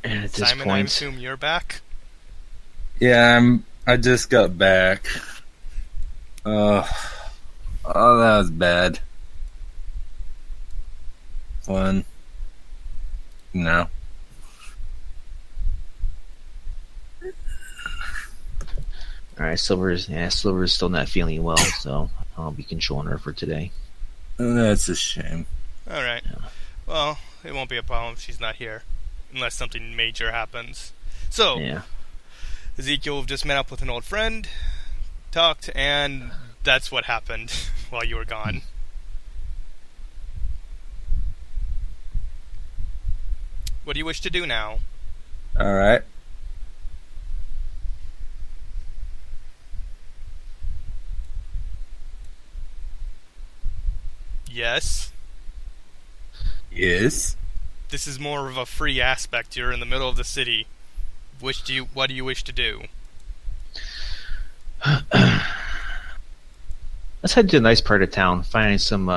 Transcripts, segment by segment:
And at this Simon, I point, assume you're back? Yeah, I just got back. Uh, oh, that was bad. Fun. No. alright, Silver's still not feeling well, so I'll be controlling her for today. That's a shame. Alright. Yeah. Well, it won't be a problem if she's not here. Unless something major happens. So, Yeah. Ezekiel just met up with an old friend, talked, and that's what happened while you were gone. What do you wish to do now? Alright. Yes. Yes. This is more of a free aspect. You're in the middle of the city. What do you wish to do? Let's head to a nice part of town, finding some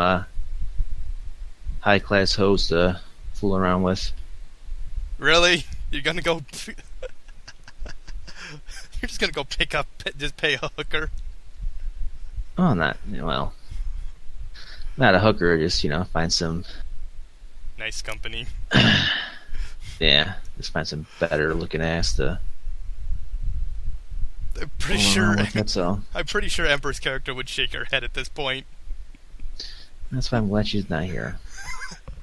high-class hoes to fool around with. Really? You're gonna go... You're just gonna go just pay a hooker? Oh, not a hooker, just, find some, Nice company. just find some better-looking ass to I'm pretty fool sure... around with, that's all. I'm pretty sure Emperor's character would shake her head at this point. That's why I'm glad she's not here.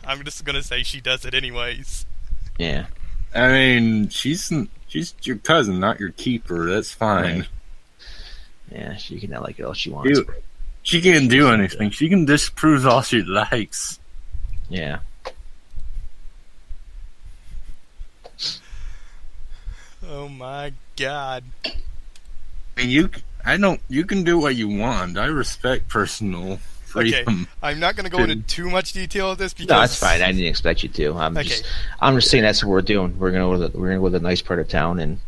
I'm just gonna say she does it anyways. Yeah. I mean, she's your cousin, not your keeper. That's fine. Right. Yeah, she can like it all she wants. She can't do anything. She can disprove all she likes. Yeah. Oh my god. I mean, you can do what you want. I respect personal freedom. Okay, I'm not gonna go into too much detail of this because... No, that's fine. I didn't expect you to. I'm just saying that's what we're doing. We're gonna go to a nice part of town, and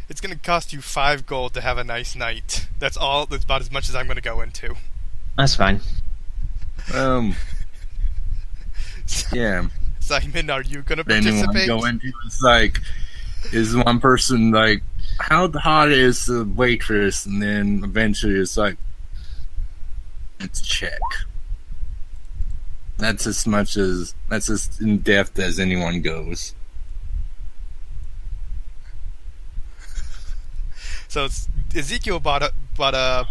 It's gonna cost you 5 gold to have a nice night. That's all. That's about as much as I'm gonna go into. that's fine. Yeah. Simon, are you gonna Anyone participate? go into it's like, is one person like, how hot is the waitress? And then eventually it's like, it's check. That's as in depth as anyone goes. So Ezekiel bought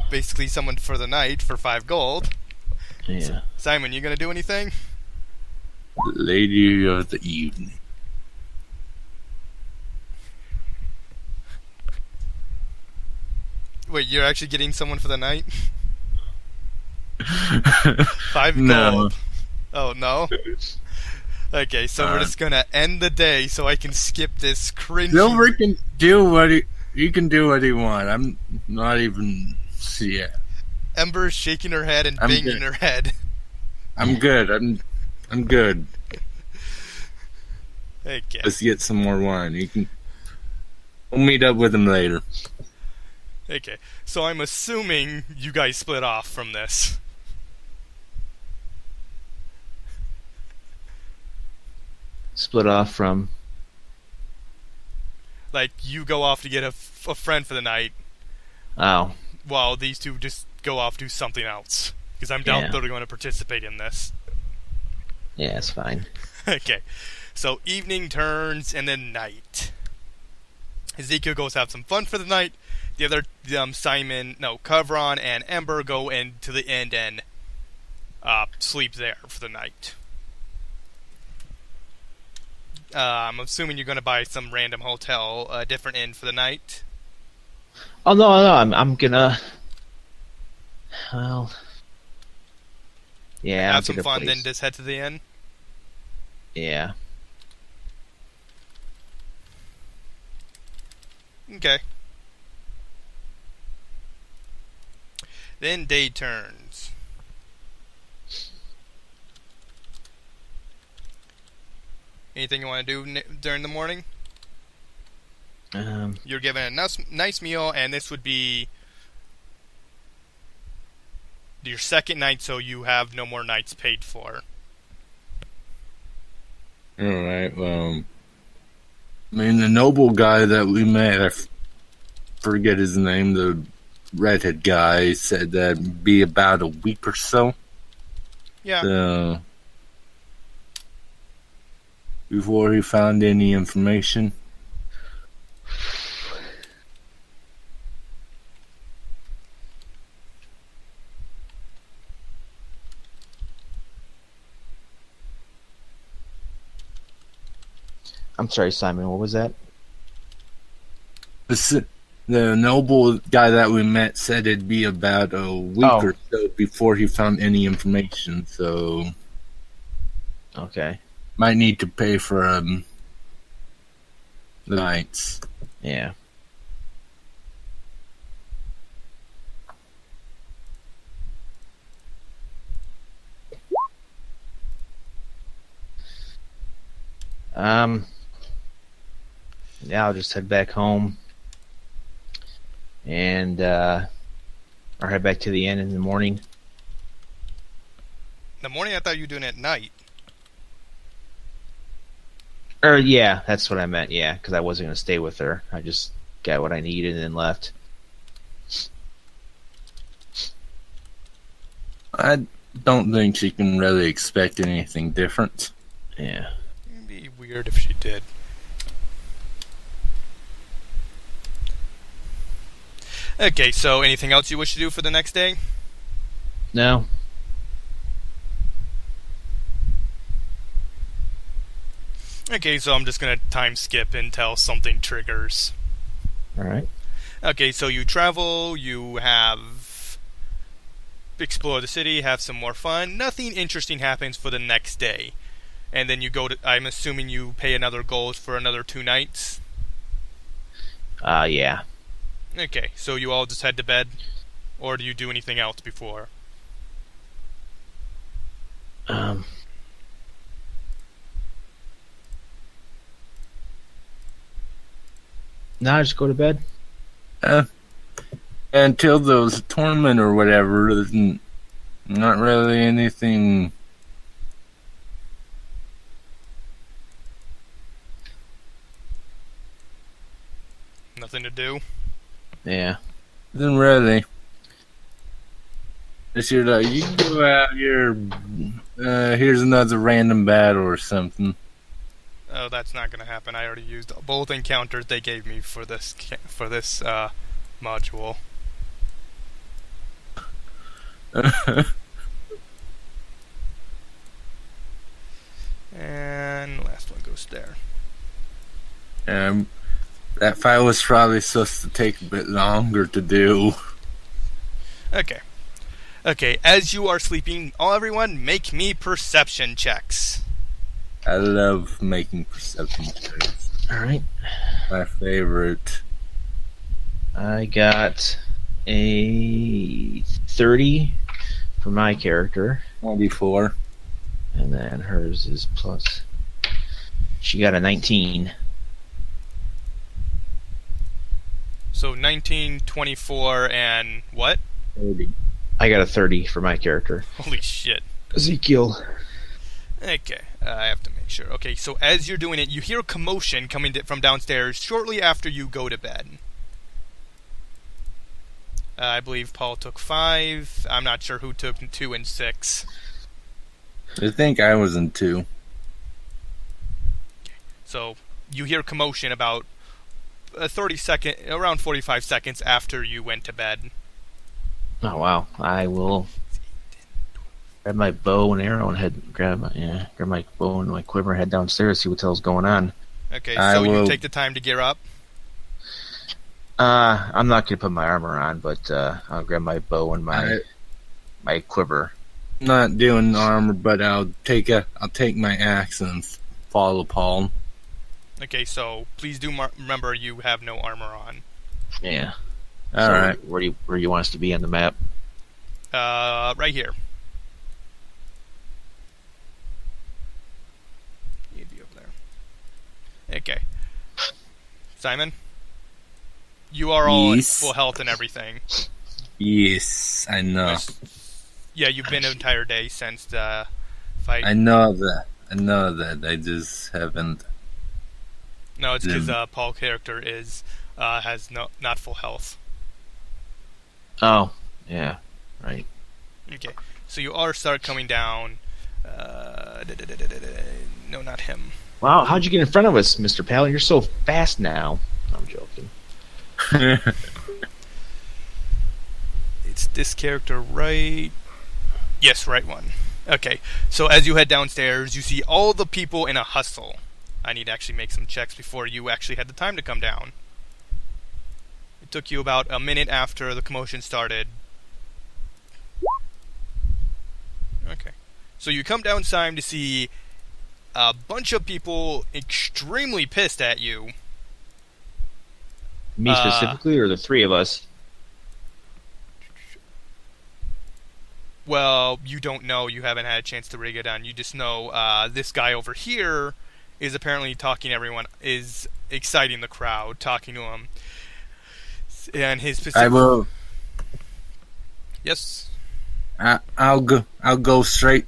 basically someone for the night for 5 gold. Yeah. Simon, you gonna do anything? Lady of the evening. Wait, you're actually getting someone for the night? 5 No. gold. Oh no. Okay, so we're just gonna end the day so I can skip this cringy. Silver can do what he can do what he want. I'm not even. Yeah. Ember's shaking her head and I'm banging good. her head. I'm good. I'm good. Okay. Let's get some more wine. We'll meet up with him later. Okay. So I'm assuming you guys split off from this. Split off from. Like, you go off to get a friend for the night, Oh. while these two just go off to do something else. Because I'm doubt Yeah. they're going to participate in this. Yeah, it's fine. Okay. So evening turns and then night. Ezekiel goes have some fun for the night. The other Kavron and Ember go into the inn and sleep there for the night. I'm assuming you're going to buy some random hotel, a different inn for the night. Oh no, I'm gonna. Well. Yeah. I'll Have some get a fun, place. then just head to the inn. Yeah. Okay. Then day turns. Anything you want to do during the morning? You're given a nice meal, and this would be your second night, so you have no more nights paid for. Alright, well, I mean, the noble guy that we met, forget his name, the redhead guy, said that it'd be about a week or so. Yeah. So, before he found any information. I'm sorry, Simon. What was that? The noble guy that we met said it'd be about a week Oh. or so before he found any information. So, Okay. might need to pay for the nights. Yeah. Yeah, I'll just head back home and or head back to the inn in the morning. In the morning, I thought you were doing it at night. Or yeah, that's what I meant. Yeah, because I wasn't gonna stay with her. I just got what I needed and then left. I don't think she can really expect anything different. Yeah. It'd be weird if she did. Okay, so anything else you wish to do for the next day? No. Okay, so I'm just gonna time skip until something triggers. All right. Okay, so you travel, you have explore the city, have some more fun. Nothing interesting happens for the next day. And then you go to, I'm assuming you pay another gold for another 2 nights? Yeah. Okay, so you all just head to bed? Or do you do anything else before? No, I just go to bed. Until those tournament or whatever, there's not really anything. Nothing to do? Yeah. Nothing really. Just you're like, you can go out here. Here's another random battle or something. Oh, that's not gonna happen. I already used both encounters they gave me for this module. And last one goes there. That fight was probably supposed to take a bit longer to do. Okay. Okay, as you are sleeping, everyone make me perception checks. I love making perception checks. All right. My favorite. I got a 30 for my character, 24. and then hers is plus. She got a 19. So 19, 24, and what? 30. I got a 30 for my character. Holy shit. Ezekiel. Okay, I have to make sure. Okay, so as you're doing it, you hear a commotion coming from downstairs shortly after you go to bed. I believe Paul took 5. I'm not sure who took 2 and 6. I think I was in 2. So you hear commotion about around 45 seconds after you went to bed. Oh wow! I will grab my bow and arrow and grab my bow and my quiver and head downstairs, see what the hell's going on. Okay, so you take the time to gear up? I'm not gonna put my armor on, but I'll grab my bow and my quiver. Not doing armor, but I'll take my axe and follow Paul. Okay, so please do remember you have no armor on. Yeah. All right. Where do you want us to be on the map? Right here. You'd be over there. Okay. Simon? You are all at full health and everything. Yes, I know. Yeah, you've been an entire day since the fight. I know that. I just haven't. No, it's because Then Paul's character has not full health. Oh, yeah, right. Okay, so you all start coming down. No, not him. Wow, how'd you get in front of us, Mr. Pal? You're so fast now. I'm joking. It's this character, right? Yes, right one. Okay, so as you head downstairs, you see all the people in a hustle. I need to actually make some checks before you actually had the time to come down. It took you about a minute after the commotion started. Okay. So you come down time to see a bunch of people extremely pissed at you. Me specifically, or the three of us? Well, you don't know. You haven't had a chance to rig it on. You just know this guy over here is apparently talking to everyone, is exciting the crowd, talking to him. And his specific... I will. Yes? I'll go straight.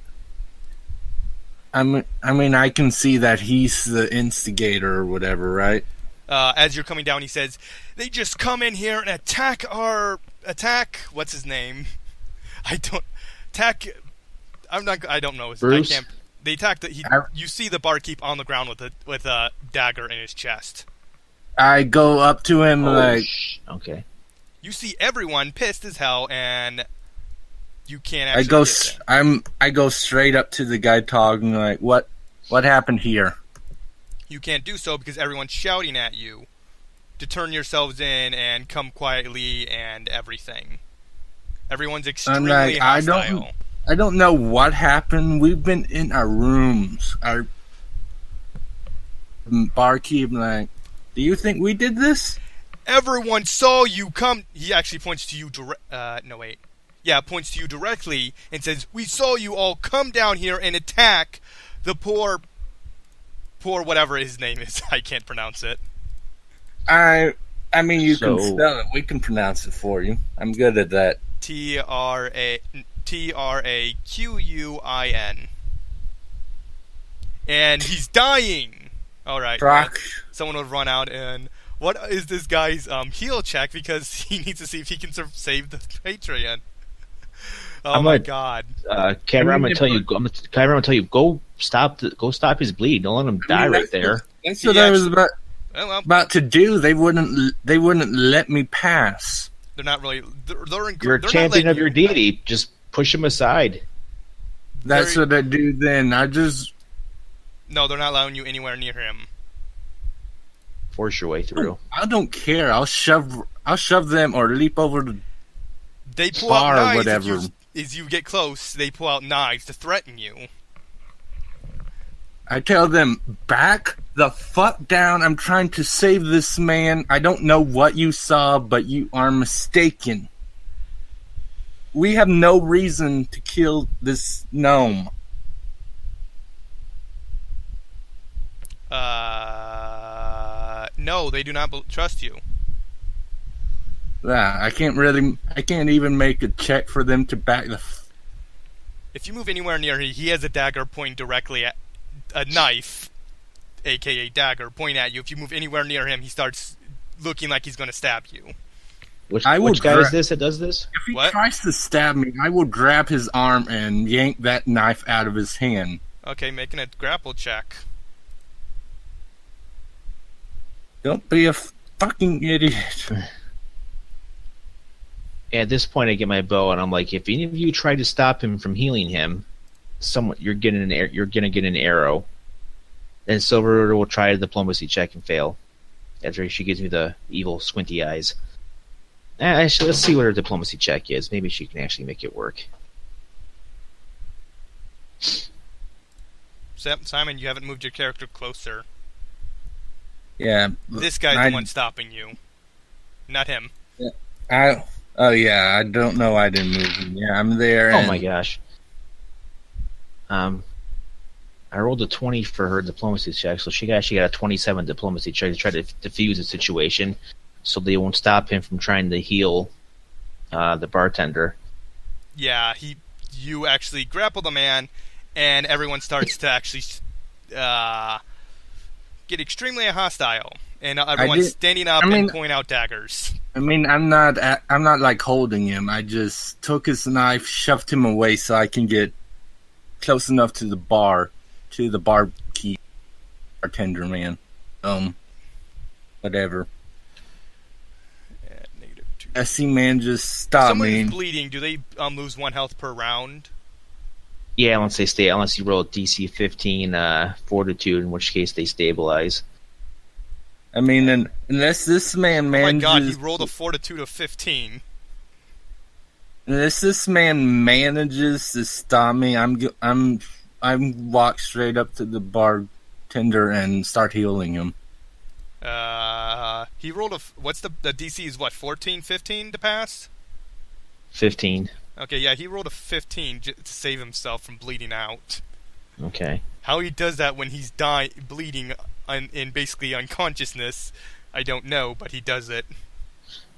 I mean, I can see that he's the instigator or whatever, right? As you're coming down, he says, "They just come in here and attack. What's his name? I don't know. Bruce? They attacked. You see the barkeep on the ground with a dagger in his chest. I go up to him Okay. You see everyone pissed as hell, and you can't actually. I go straight up to the guy talking like, what happened here? You can't do so because everyone's shouting at you to turn yourselves in and come quietly and everything. Everyone's extremely hostile. I don't know what happened. We've been in our rooms. Our barkeep like, do you think we did this? Everyone saw you come. He actually points to you points to you directly and says, "We saw you all come down here and attack the poor whatever his name is." I can't pronounce it. I mean, you can spell it. We can pronounce it for you. I'm good at that. Traquin. And he's dying. All right. Someone would run out and what is this guy's heal check because he needs to see if he can save the Patreon. Oh my god. Kyra, I'm gonna tell you. Go stop his bleed. Don't let him die right there. That's what I was about to do. They wouldn't let me pass. They're not really. You're a champion of your deity. Just push him aside. That's what I do. Then No, they're not allowing you anywhere near him. Force your way through. I don't care. I'll shove them or leap over the they pull bar out knives or whatever. As you get close, they pull out knives to threaten you. I tell them, back the fuck down. I'm trying to save this man. I don't know what you saw, but you are mistaken. We have no reason to kill this gnome. No, they do not trust you. Yeah, I can't even make a check for them to back the... If you move anywhere near he has a dagger pointing directly at... a knife, a.k.a. dagger, pointing at you. If you move anywhere near him, he starts looking like he's going to stab you. Which guy is this that does this? If he tries to stab me, I will grab his arm and yank that knife out of his hand. Okay, making a grapple check. Don't be a fucking idiot. At this point, I get my bow, and I'm like, if any of you try to stop him from healing him, you're gonna get an arrow. Then Silver will try a diplomacy check and fail. After she gives me the evil squinty eyes. Actually, let's see what her diplomacy check is. Maybe she can actually make it work. Simon, you haven't moved your character closer. Yeah. This guy's the one stopping you. Not him. I don't know I didn't move him. Yeah, I'm there. Oh my gosh. I rolled a 20 for her diplomacy check, so she actually got a 27 diplomacy check to try to defuse the situation so they won't stop him from trying to heal the bartender. Yeah, you actually grapple the man, and everyone starts to actually get extremely hostile, and everyone's standing up and point out daggers. I mean, I'm not like holding him. I just took his knife, shoved him away so I can get close enough to the barkeep, bartender man, whatever. I see man just stop me. Someone's bleeding. Do they lose 1 health per round? Yeah, unless you roll a DC 15 fortitude, in which case they stabilize. I mean, unless this man manages... Oh my god, he rolled a fortitude of 15. Unless this man manages to stop me, I'm walk straight up to the bartender and start healing him. He rolled what's the DC is what, 14, 15 to pass? 15. Okay, yeah, he rolled a 15 to save himself from bleeding out. Okay. How he does that when he's bleeding in basically unconsciousness, I don't know, but he does it.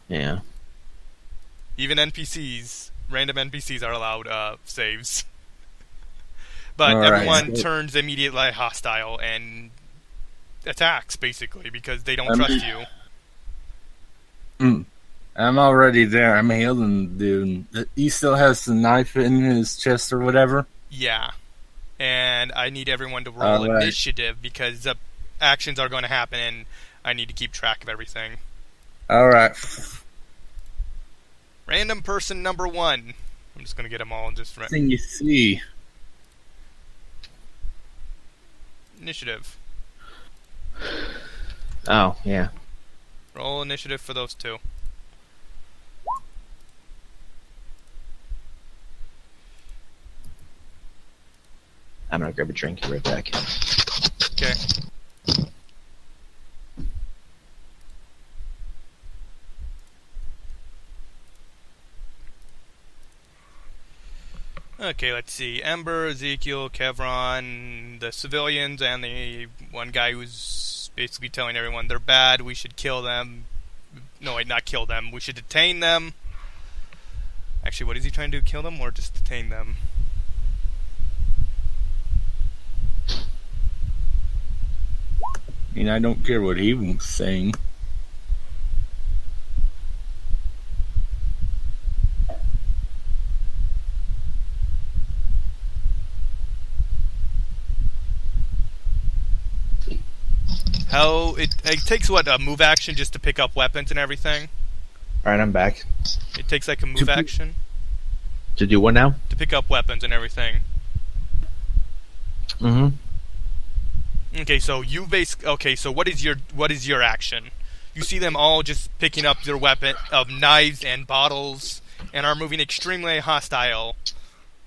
Yeah. Even random NPCs are allowed saves. But everyone turns immediately hostile and attacks, basically, because they don't trust you. I'm already there. I'm healing the dude. He still has the knife in his chest or whatever? Yeah. And I need everyone to roll initiative because actions are going to happen and I need to keep track of everything. Alright. Random person number 1. I'm just going to get them all and just... Thing you see. Initiative. Oh, yeah. Roll initiative for those 2. I'm gonna grab a drink and be right back. Okay. Okay, let's see. Ember, Ezekiel, Kevron, the civilians, and the one guy who's basically telling everyone they're bad, we should kill them. No, wait, not kill them. We should detain them. Actually, what is he trying to do? Kill them or just detain them? I mean, I don't care what he was saying. It takes what, a move action just to pick up weapons and everything? Alright, I'm back. It takes like a move action? To do what now? To pick up weapons and everything. Mm-hmm. Okay, so so what is your action? You see them all just picking up their weapon of knives and bottles and are moving extremely hostile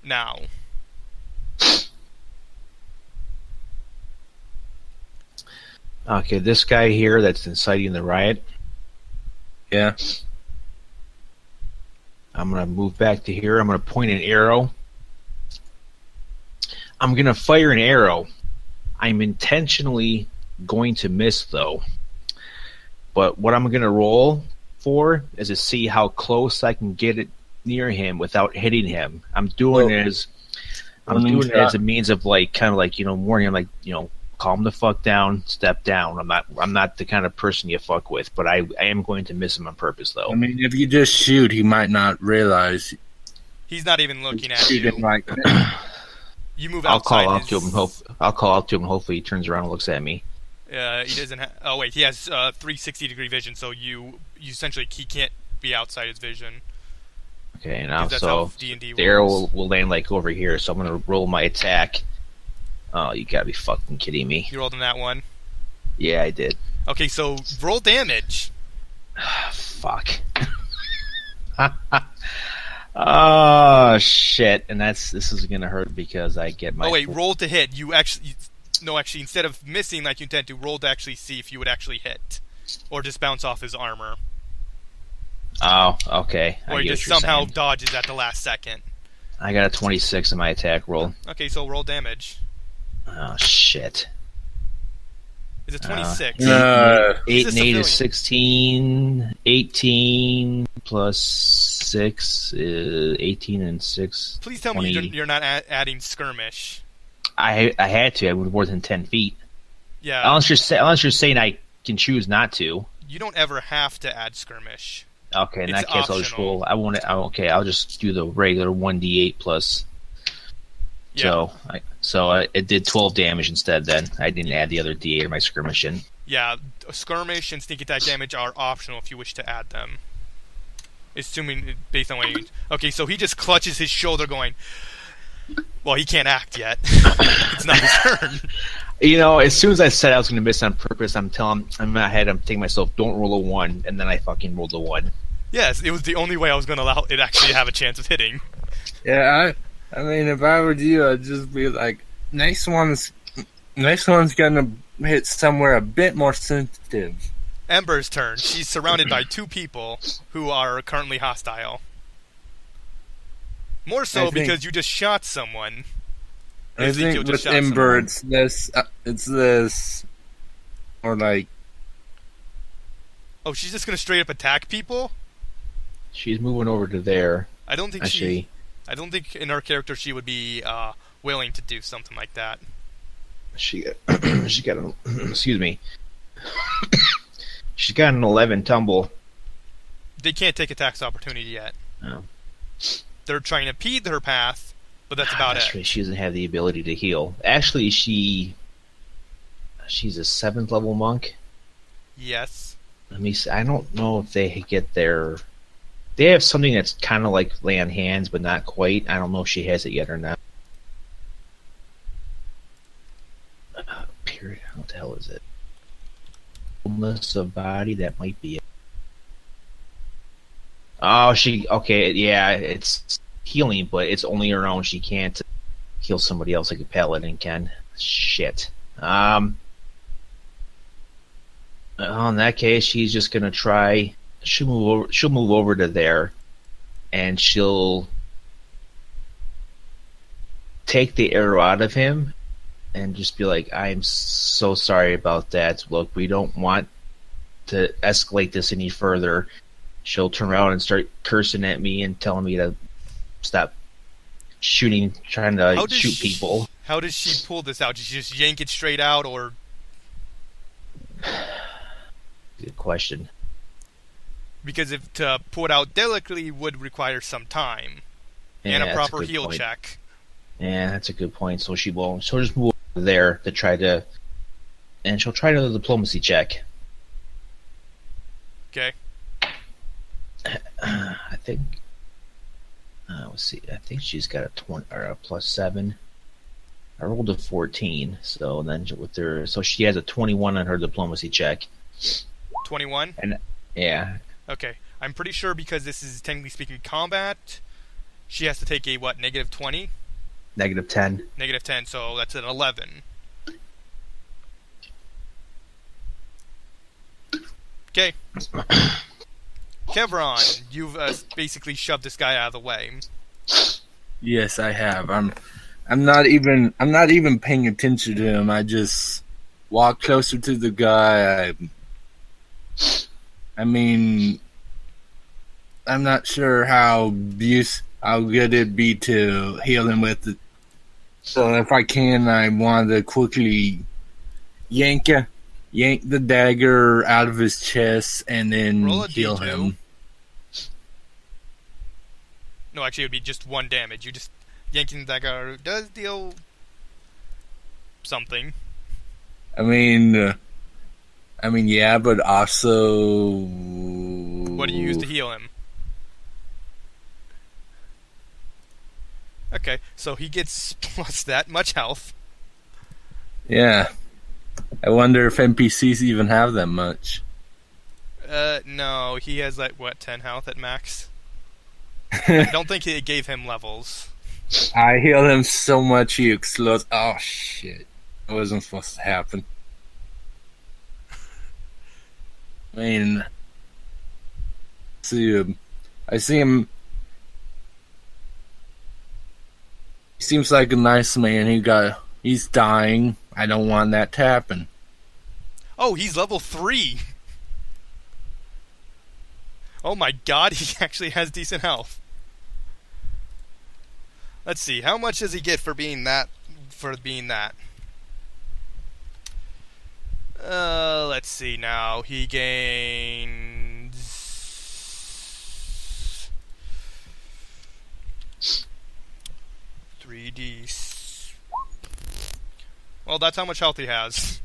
now. Okay, this guy here that's inciting the riot. Yeah. I'm gonna move back to here. I'm gonna point an arrow. I'm gonna fire an arrow. I'm intentionally going to miss, though. But what I'm going to roll for is to see how close I can get it near him without hitting him. I'm doing it as a means of warning him, calm the fuck down, step down. I'm not the kind of person you fuck with, but I am going to miss him on purpose, though. I mean, if you just shoot, he might not realize. He's not even looking at you. You move outside. I'll call out to him. Hopefully, he turns around and looks at me. He doesn't. Oh wait, he has 360-degree vision, so you essentially he can't be outside his vision. Okay, now so the arrow will land over here. So I'm gonna roll my attack. Oh, you gotta be fucking kidding me! You rolled on that one. Yeah, I did. Okay, so roll damage. Fuck. Oh shit! And this is gonna hurt because I get my. Oh wait, roll to hit. Actually, instead of missing like you intend to, roll to actually see if you would actually hit, or just bounce off his armor. Oh, okay. Or he just somehow dodges at the last second. I got a 26 in my attack roll. Okay, so roll damage. Oh shit! Is it 26? 8 and 8 is 16. 18 plus 6 is 18 and 6. Please tell 20. Me you're not adding skirmish. I had to. I moved more than 10 feet. Yeah. Unless you're saying I can choose not to. You don't ever have to add skirmish. Okay, in It's that case, I'll just optional. roll. I won't. Okay, I'll just do the regular 1d8 plus. Yeah. So it did 12 damage instead. Then I didn't add the other d8 of my skirmish in. Yeah, skirmish and sneak attack damage are optional if you wish to add them. Assuming, based on what you... Okay, so he just clutches his shoulder going... Well, he can't act yet. It's not his turn. You know, as soon as I said I was going to miss on purpose, I'm in my head, I'm thinking myself, don't roll a 1, and then I fucking rolled a 1. Yes, it was the only way I was going to allow it actually have a chance of hitting. Yeah, I mean, if I were you, I'd just be like, next one's gonna hit somewhere a bit more sensitive. Ember's turn. She's surrounded by 2 people who are currently hostile. More so because you just shot someone. I think with Ember, it's this, or like... Oh, she's just going to straight up attack people? She's moving over to there. I don't think in her character she would be willing to do something like that. She got an, excuse me. She's got an 11 tumble. They can't take attacks opportunity yet. Oh. They're trying to impede her path, but that's about it. Right. She doesn't have the ability to heal. Actually, she's a 7th level monk. Yes. Let me see. I don't know if they get their... They have something that's kind of like lay on hands, but not quite. I don't know if she has it yet or not. Period. What the hell is it? Fullness of body. That might be it. Oh, okay. Yeah, it's healing, but it's only her own. She can't heal somebody else like a paladin can. Shit. In that case, she's just gonna try. She'll move over to there, and she'll take the arrow out of him, and just be like, "I'm so sorry about that. Look, we don't want to escalate this any further." She'll turn around and start cursing at me and telling me to stop shooting, trying to shoot people. How does she pull this out? Does she just yank it straight out, or? Good question. Because if to pull it out delicately would require some time and a proper heal check. Yeah, that's a good point. So she'll just move over there to try to, and she'll try to diplomacy check. Okay. I think. Let's see. I think she's got a 20 or a +7. I rolled a 14, so then so she has a 21 on her diplomacy check. 21? And yeah. Okay. I'm pretty sure because this is technically speaking combat, she has to take a what, -20? -10. -10, so that's an 11. Okay. Kevron, you've basically shoved this guy out of the way. Yes, I have. I'm not even paying attention to him. I just walk closer to the guy. I mean, I'm not sure how good it'd be to heal him with it. So if I can, I want to quickly yank the dagger out of his chest and then heal him. No, actually, it would be just 1 damage. You just yanking the dagger does deal something. I mean, yeah, but also, what do you use to heal him? Okay, so he gets plus that much health. Yeah. I wonder if NPCs even have that much. No, he has like 10 health at max. I don't think it gave him levels. I heal him so much he explodes. Oh shit. It wasn't supposed to happen. I mean, I see him. He seems like a nice man. He's dying. I don't want that to happen. Oh, he's level 3. Oh my god, he actually has decent health. Let's see, how much does he get for being that? Let's see now. He gains 3d. Well, that's how much health he has.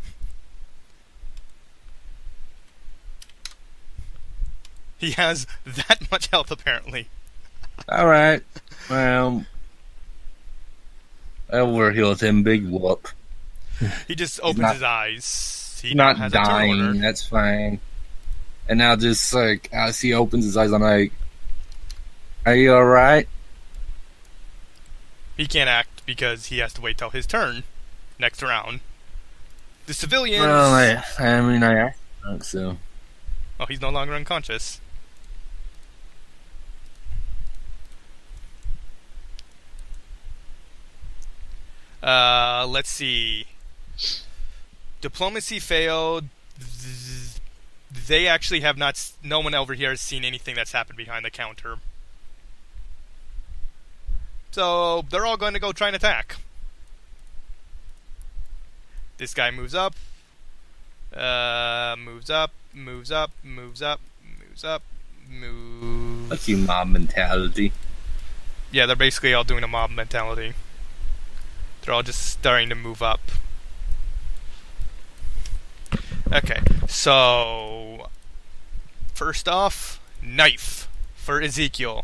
He has that much health, apparently. Alright. Well, over here with him, big whoop. He just opens his eyes. He Not has a turn order. dying, that's fine. And now just like, as he opens his eyes, I'm like, are you alright? He can't act because he has to wait till his turn next round. The civilians... Well, I mean, I think so. Oh, he's no longer unconscious. Let's see. Diplomacy failed. They actually have not... No one over here has seen anything that's happened behind the counter. So, they're all going to go try and attack. This guy moves up. Moves up. Moves up. Moves up. Moves up. Moves... Fuck you, mob mentality. Yeah, they're basically all doing a mob mentality. They're all just starting to move up. Okay, so... First off, knife for Ezekiel.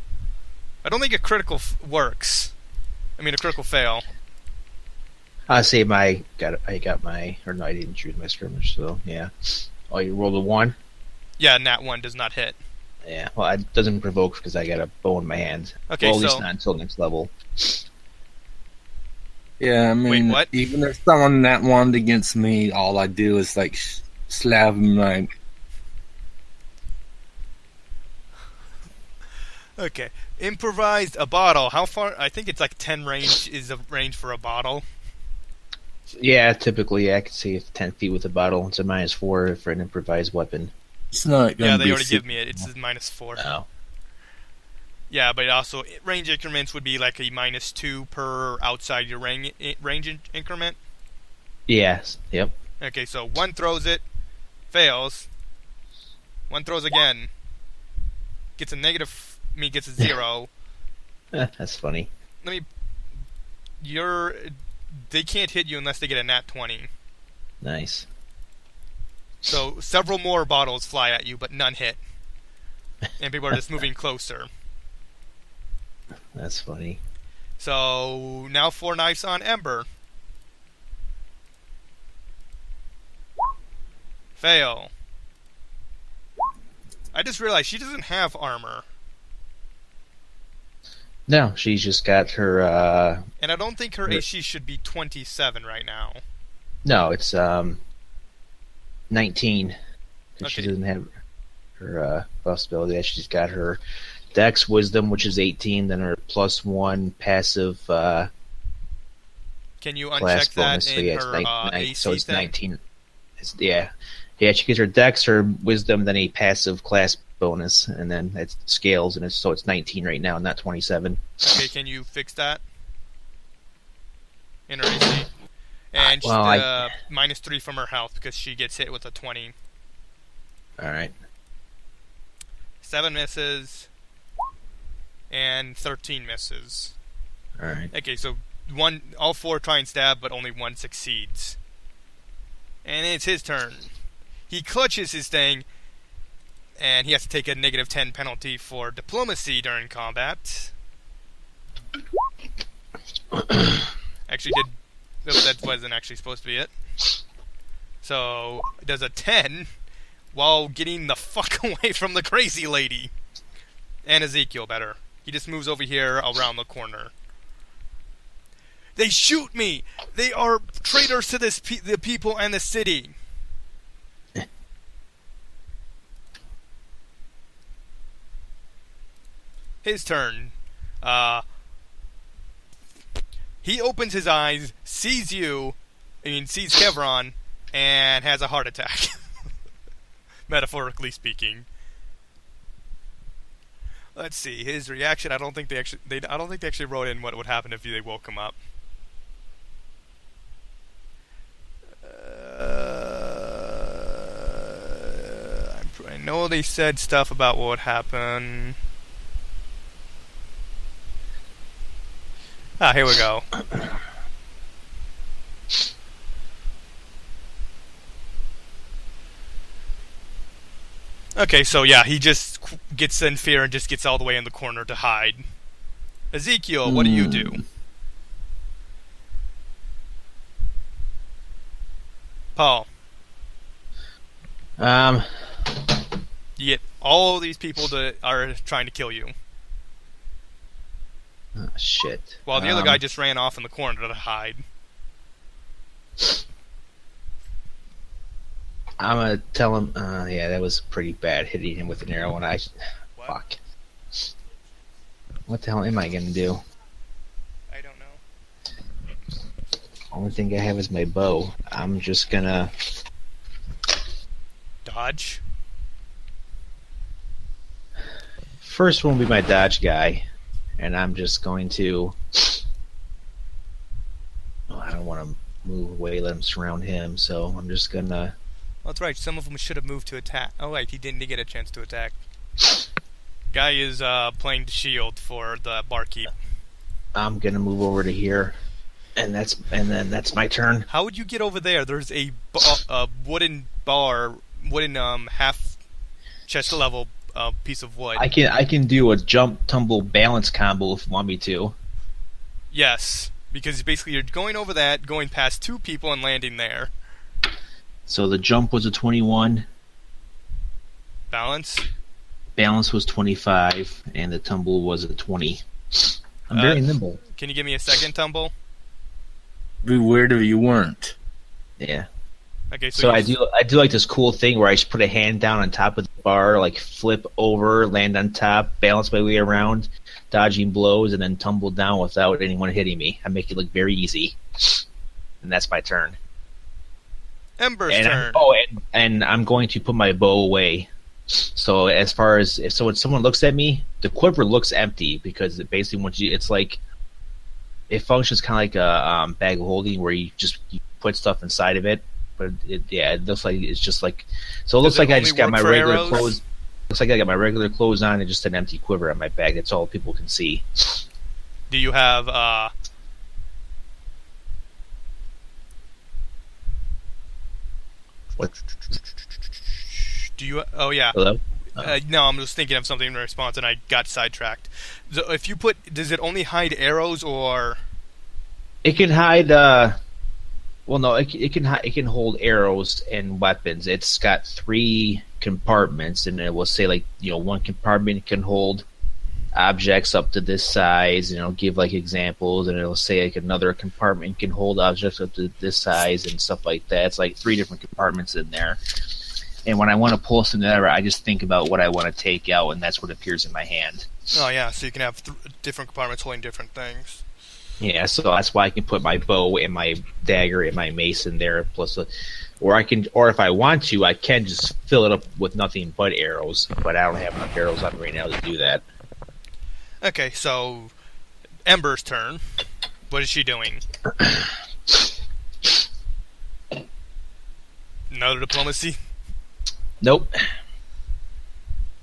I don't think a critical works. I mean, a critical fail. I say I got my, or no, I didn't choose my skirmish, so yeah. Oh, you rolled a 1? Yeah, nat 1 does not hit. Yeah, well, it doesn't provoke because I got a bow in my hand. Okay, well, at so... least not until next level. Yeah, I mean, Wait, what? Even if someone that wanted against me, all I do is like slap him like. Okay, improvised a bottle. How far? I think it's like 10 range is a range for a bottle. Yeah, typically I could see 10 feet with a bottle. It's a -4 for an improvised weapon. It's not gonna Yeah, be they already give me it. It's a -4. Oh. Yeah, but also range increments would be like a -2 per outside your range increment. Yes. Yep. Okay, so one throws it, fails. One throws again, gets a negative. Gets a 0. That's funny. They can't hit you unless they get a nat 20. Nice. So several more bottles fly at you, but none hit. And people are just moving closer. That's funny. So now 4 knives on Ember. Fail. I just realized she doesn't have armor. No, she's just got her. And I don't think her AC should be 27 right now. No, it's 19. Because she Okay. doesn't have her buff ability. She's got her Dex Wisdom, which is 18, then her +1 passive Can you class uncheck bonus. that So in yeah, it's her AC so it's thing? 19. Yeah, she gets her Dex, her Wisdom, then a passive class bonus, and then it scales, and it's 19 right now, not 27. Okay, can you fix that? In her AC. And Well, -3 from her health because she gets hit with a 20. All right. 7 misses. And 13 misses. All right. Okay, so all 4 try and stab, but only 1 succeeds. And it's his turn. He clutches his thing, and he has to take a -10 penalty for diplomacy during combat. Actually, that wasn't actually supposed to be it. So, it does a 10 while getting the fuck away from the crazy lady. And Ezekiel better. He just moves over here around the corner. They shoot me! They are traitors to the people and the city. His turn. He opens his eyes, sees Kevron, and has a heart attack. Metaphorically speaking. Let's see his reaction. I don't think they actually wrote in what would happen if they woke him up. know they said stuff about what would happen. Ah, here we go. Okay, so yeah, he just gets in fear and just gets all the way in the corner to hide. Ezekiel, what do you do? Paul. You get all these people that are trying to kill you. Oh, shit. While the other guy just ran off in the corner to hide. I'm gonna tell him. Yeah, that was pretty bad hitting him with an arrow. And What? fuck. What the hell am I gonna do? I don't know. Only thing I have is my bow. I'm just gonna. Dodge. First one will be my dodge guy, and I'm just going to. Oh, I don't want to move away, let him surround him. So I'm just gonna. Well, that's right. Some of them should have moved to attack. Oh wait, he didn't get a chance to attack. Guy is playing the shield for the barkeep. I'm gonna move over to here, and then that's my turn. How would you get over there? There's a wooden bar, half chest level piece of wood. I can do a jump, tumble, balance combo if you want me to. Yes, because basically you're going over that, going past two people, and landing there. So the jump was a 21. Balance? Balance was 25, and the tumble was a 20. I'm very nimble. Can you give me a second tumble? Be weird if you weren't. Yeah. Okay, So I do like this cool thing where I just put a hand down on top of the bar, like flip over, land on top, balance my way around, dodging blows, and then tumble down without anyone hitting me. I make it look very easy, and that's my turn. Ember's And turn. and I'm going to put my bow away. So as far as when someone looks at me, the quiver looks empty because it basically it's like it functions kind of like a bag of holding where you put stuff inside of it. But it looks like it's just like so. It looks like I just got my regular arrows? clothes. Looks like I got my regular clothes on and just an empty quiver on my bag. That's all people can see. Do you have What? Do you? Oh yeah. Hello? No, I'm just thinking of something in response, and I got sidetracked. So if you does it only hide arrows or? It can hide. Well, no, it can hold arrows and weapons. It's got 3 compartments, and it will say one compartment can hold objects up to this size, and it'll give examples, and it'll say another compartment can hold objects up to this size and stuff like that. It's 3 different compartments in there. And when I want to pull something out, I just think about what I want to take out, and that's what appears in my hand. Oh yeah, so you can have different compartments holding different things. Yeah, so that's why I can put my bow and my dagger and my mace in there. Or if I want to, I can just fill it up with nothing but arrows. But I don't have enough arrows on me right now to do that. Okay, so Ember's turn. What is she doing? Another diplomacy? Nope.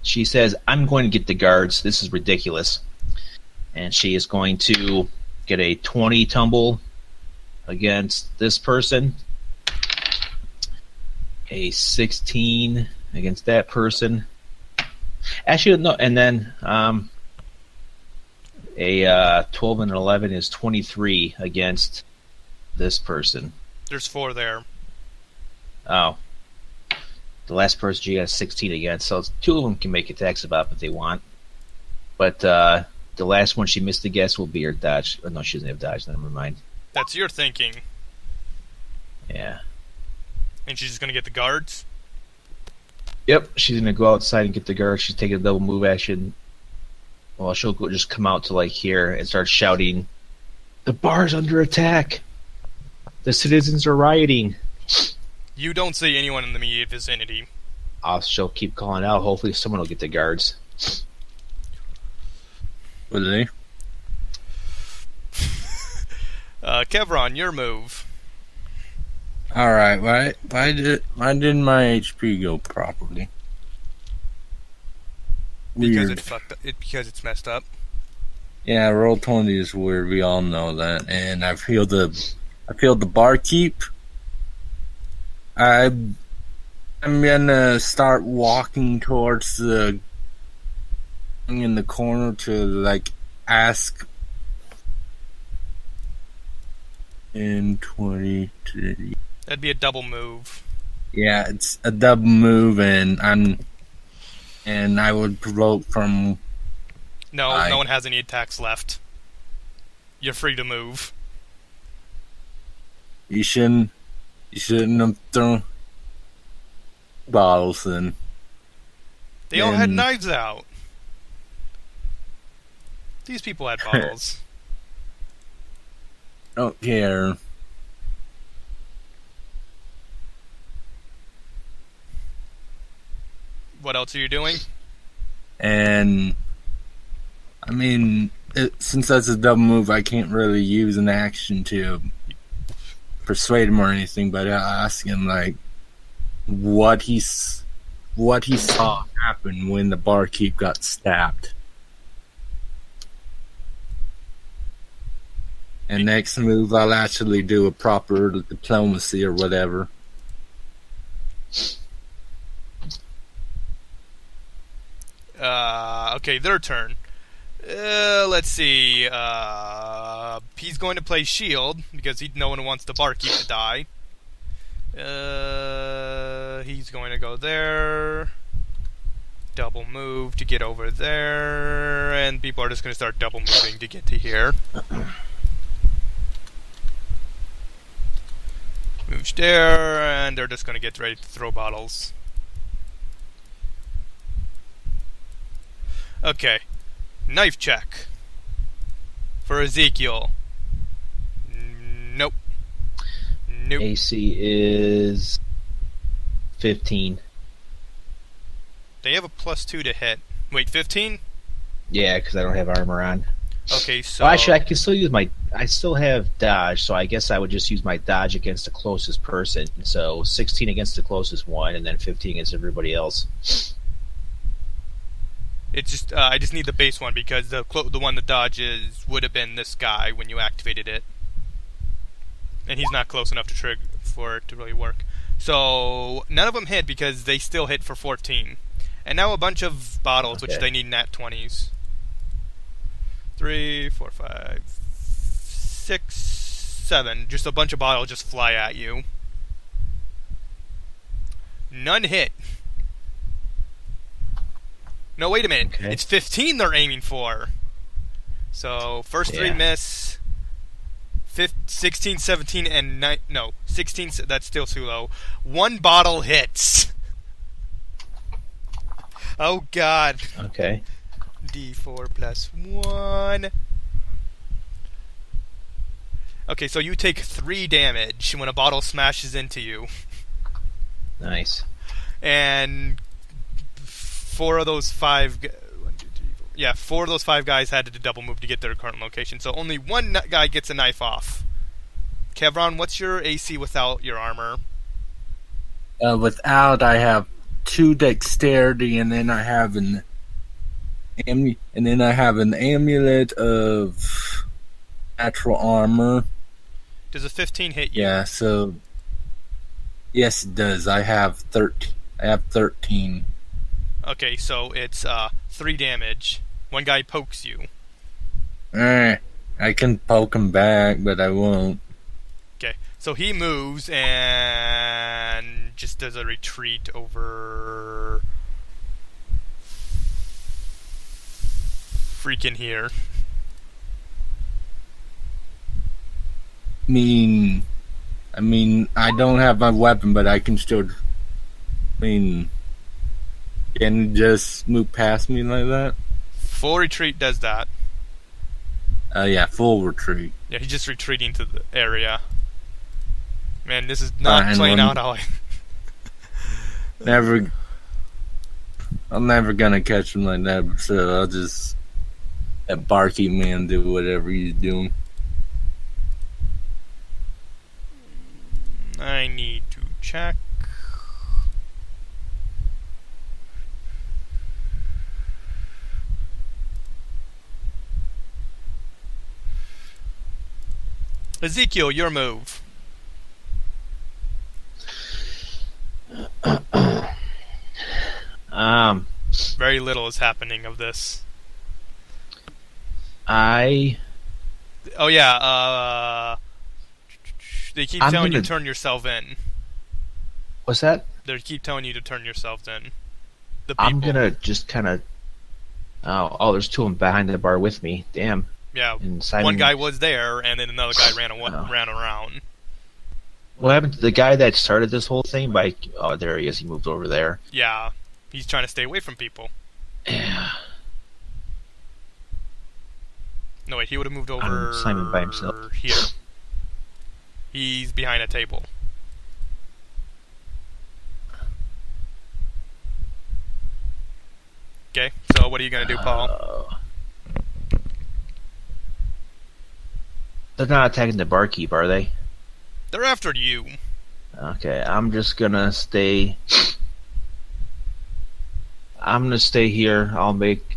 She says, "I'm going to get the guards. This is ridiculous." And she is going to get a 20 tumble against this person, a 16 against that person. Actually, no, and then a 12 and an 11 is 23 against this person. There's 4 there. Oh. The last person she got a 16 against, so 2 of them can make attacks about if they want. But the last one she missed the guess will be her dodge. Oh, no, she doesn't have dodge. Never mind. That's your thinking. Yeah. And she's just going to get the guards? Yep, she's going to go outside and get the guard. She's taking a double move action. Well, she'll just come out to here and start shouting, "The bar's under attack! The citizens are rioting!" You don't see anyone in the immediate vicinity. She'll keep calling out. Hopefully someone will get the guards. Will they? Kevron, your move. Alright, why didn't my HP go properly? Because weird. because it's messed up. Yeah, Roll20 is weird. We all know that. And I feel the barkeep. I'm gonna start walking towards the in the corner to like ask in 20 30. That'd be a double move. Yeah, it's a double move, and I would provoke from. No, no one has any attacks left. You're free to move. You shouldn't have thrown bottles in. They all had knives out. These people had bottles. Don't care. What else are you doing? And I mean, since that's a double move, I can't really use an action to persuade him or anything. But I ask him like what he saw happen when the barkeep got stabbed. And next move, I'll actually do a proper diplomacy or whatever. Okay, their turn. Let's see. He's going to play shield because no one wants the barkeep to die. He's going to go there. Double move to get over there, and people are just going to start double moving to get to here. Moves there, and they're just going to get ready to throw bottles. Okay. Knife check. For Ezekiel. Nope. Nope. AC is 15. They have a +2 to hit. Wait, 15? Yeah, because I don't have armor on. Okay, so... Well, actually, I can still use my... I still have dodge, so I guess I would just use my dodge against the closest person. So 16 against the closest one, and then 15 against everybody else. It's just I just need the base one because the one that dodges would have been this guy when you activated it, and he's not close enough to trigger for it to really work. So none of them hit because they still hit for 14, and now a bunch of bottles which they need nat 20s. 3, 4, 5, 6, 7. Just a bunch of bottles just fly at you. None hit. No, wait a minute. Okay. It's 15 they're aiming for. So, first 3 miss. 16, 17, and 9... No, 16... That's still too low. 1 bottle hits. Oh, God. Okay. D4 plus 1. Okay, so you take 3 damage when a bottle smashes into you. Nice. And... 4 of those 5... 4 of those 5 guys had to double move to get their current location. So only 1 guy gets a knife off. Kevron, what's your AC without your armor? Without, I have 2 dexterity, and then I have an amulet of natural armor. Does a 15 hit you? Yeah, so yes, it does. I have 13. Okay, so it's 3 damage. 1 guy pokes you. I can poke him back, but I won't. Okay, so he moves and just does a retreat over freaking here. I mean, I don't have my weapon, but I can still. Can you just move past me like that? Full retreat does that. Yeah, full retreat. Yeah, he's just retreating to the area. Man, this is not playing out how I... I'm never gonna catch him like that, so I'll just let barkeep man do whatever he's doing. I need to check. Ezekiel, your move. Um, Very little is happening of this. I Oh yeah, they keep I'm telling you gonna. to turn yourself in. What's that? They keep telling you to turn yourselves in. The people. I'm gonna just kind of. Oh, there's two of them behind the bar with me. Damn. Yeah, And Simon. one guy was there, and then another guy ran Oh. around. What happened to the guy that started this whole thing? Oh, there he is. He moved over there. Yeah, he's trying to stay away from people. Yeah. No, wait, he would have moved over Simon by himself. here. He's behind a table. Okay, so what are you gonna do, Paul? They're not attacking the barkeep, are they? They're after you. Okay, I'm just gonna stay. I'm gonna stay here. I'll make